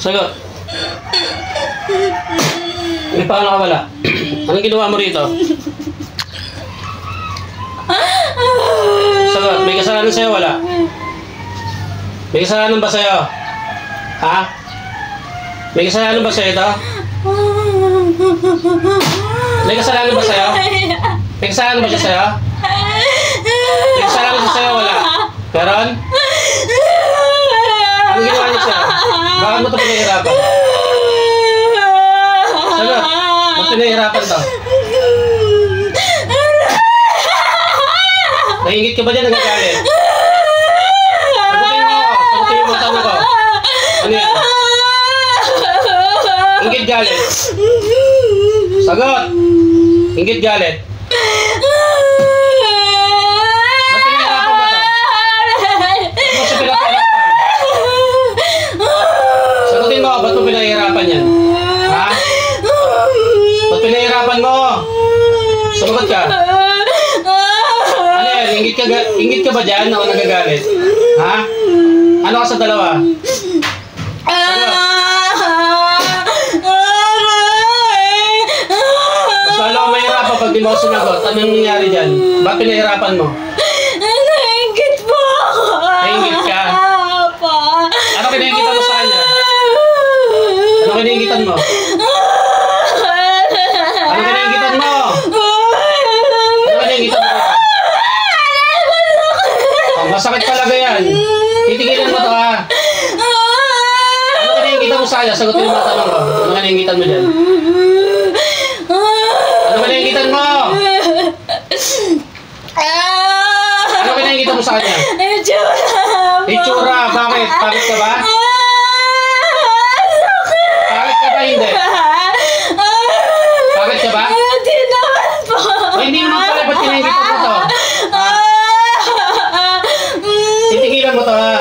Sagot. May paano ka wala? Anong ginawa mo rito? Sagot. May kasalanan sa'yo wala? May kasalanan ba sa'yo? Ha? May kasalanan ba sa'yo ito? May kasalanan ba sa'yo? May kasalanan ba siya sa'yo? May kasalanan siya sa'yo wala? Meron? Anong ginawa niya sa'yo? Bakit mo ito pinahirapan? Sagot. Ba't pinahirapan ito? Nahingit ka ba dyan? Nagagalit? Sagutin mo ako. Sagutin mo tanong ko. Ano yan? Ingit galit. Sagot. Ingit galit. Ba't pinahirapan mo ito? Ba't mo siya pinahirapan? Sagutin mo. Ba't mo pinahirapan yan? Ha? Ba't pinahirapan mo? Sumagot ka. Ano yan? Ingit ka ba dyan o nagagalit? Ha? Ano ka sa dalawa? Mas lalo ako mahirapan pag di mo ako sumagot. Ano nangyayari dyan? Ba't pinahirapan mo? Naingit po ako. Naingit ka? Ano kinaingitan mo sa kanya? Ano kinaingitan mo? Ano kinaingitan mo? Ano kinaingitan mo? Oh, masakit talaga yan. Titigilan mo ito ha. Ano kinaingitan mo sa kanya? Sagutin mo ang tanong ko. Ano kinaingitan mo dyan? Ano kinaingitan mo? Ano kinaingitan mo sa kanya? Itsura. Bakit? Bakit ka ba? Bakit ka ba hindi? Bakit ka ba? Hindi naman po. O hindi naman pala. Ba't kinaingitan mo to? Titigilan mo to ha?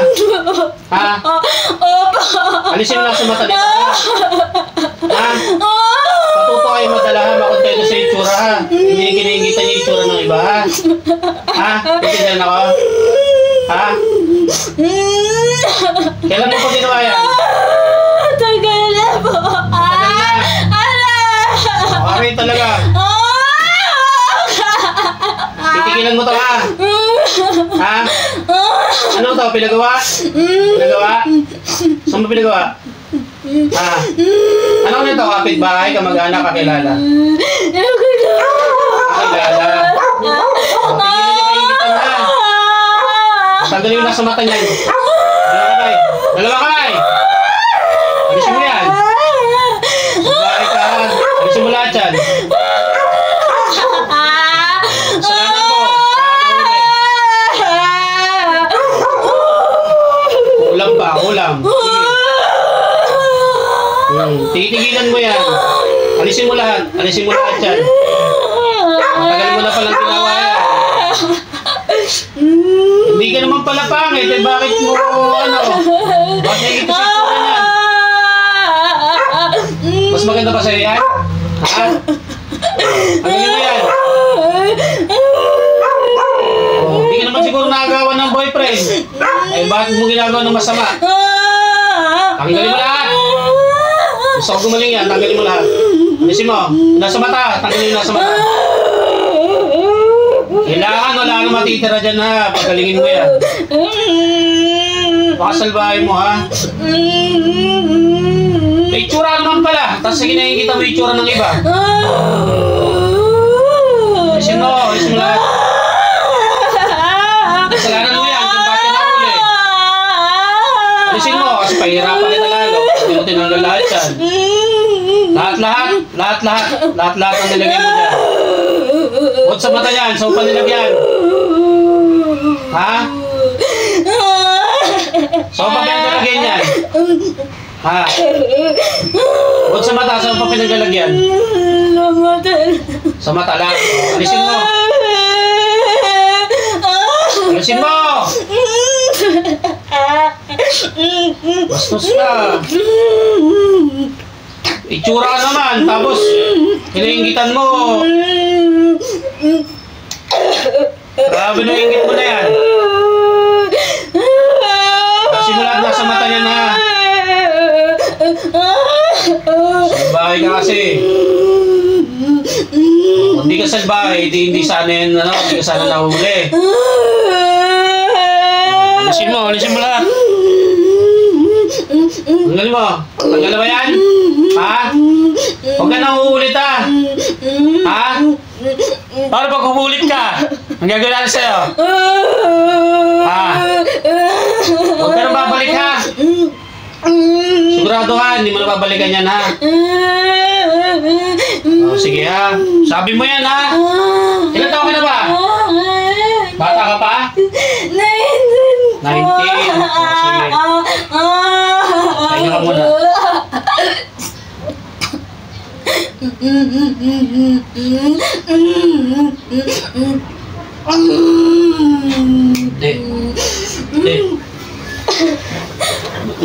Ha? Opo. Alisin mo lang sa mata nito ha? Ha? Patuto kayo madala ha? Makontento sa itsura ha? Hindi kinaingitan yung itsura ng iba ha? Ha? Titigilan ako? Ha? Kailan mo pa ginawa yan? Tagal na po. Tagal na. Okay talaga. Titigilan mo to ha? Ha? Ano to? Pinagawa? Pinagawa? Saan mo pinagawa? Ha? Ano nito? Kapitbahay? Kamag-anak? Kakilala? Kakilala? Tingnan niyo kaingitan na. Tanggalin mo na sa mata niyan. Dalawa kamay. Dalawa kamay! Alisin mo yan. Babae ka. Alisin mo lahat yan. Kasalanan mo. Ulam pa. Ulam. Titigilan mo yan. Alisin mo lahat. Alisin mo lahat yan. Matagal mo na palang ginawa yan. Hindi ka naman pala pangit. Eh bakit mo ano? Bakit ito sa itsura niyan? Mas maganda ba sa'yo yan? Ha? Ano mo yan? Oh, hindi ka naman siguro nakagawa ng boyfriend. Eh bakit mo ginagawa ng masama? Tanggalin mo lahat. Gusto ko gumaling yan. Tanggalin mo lahat. Alisin mo. Nasa mata. Tanggalin mo nasa mata. Kailangan wala nang matitira dyan ha. Pagalingin mo yan. Baka salbahin mo ha. May itsura naman pala. Tapos sige na kita mo itsura ng iba. Alisin mo. Alisin mo lahat. Kasalanan mo yan kung bakit nahuli. Alisin mo kasi pahirapan kita lalo. Hindi mo tinanggal lahat yan. Lahat-lahat. Lahat-lahat. Lahat-lahat ang nilagay mo dyan. Huwag sa mata yan. Saan pa nilagyan? Ha? Saan pa pinaglalagyan yan? Ha? Huwag sa mata. Saan pa pinaglalagyan? Sa mata lang. Alisin mo. Alisin mo! Bastos ka. Itsura ka naman. Tapos, hinaingitan mo. Grabe na ingit mo na yan. Simula na sa mata niya na. salbahe ka kasi. Kung di ka salbahe, hindi sana yan, hindi ka sana nahuli. Alisin mo lahat. Tanggal mo. Tanggal na ba yan? Ha? Huwag ka nang uulit ha? Ha? Paano pag umulit ka? Ang gagawin natin sa'yo? Ha? Huwag ka nang babalik ha? Sigurado ha, hindi mo na babalikan yan ha? O sige ha, sabi mo yan ha? Ilan taon ka na ba? Bata ka pa? 19. O sige. Kaya ka muna.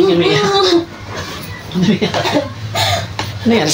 Ano yan? Ano yan?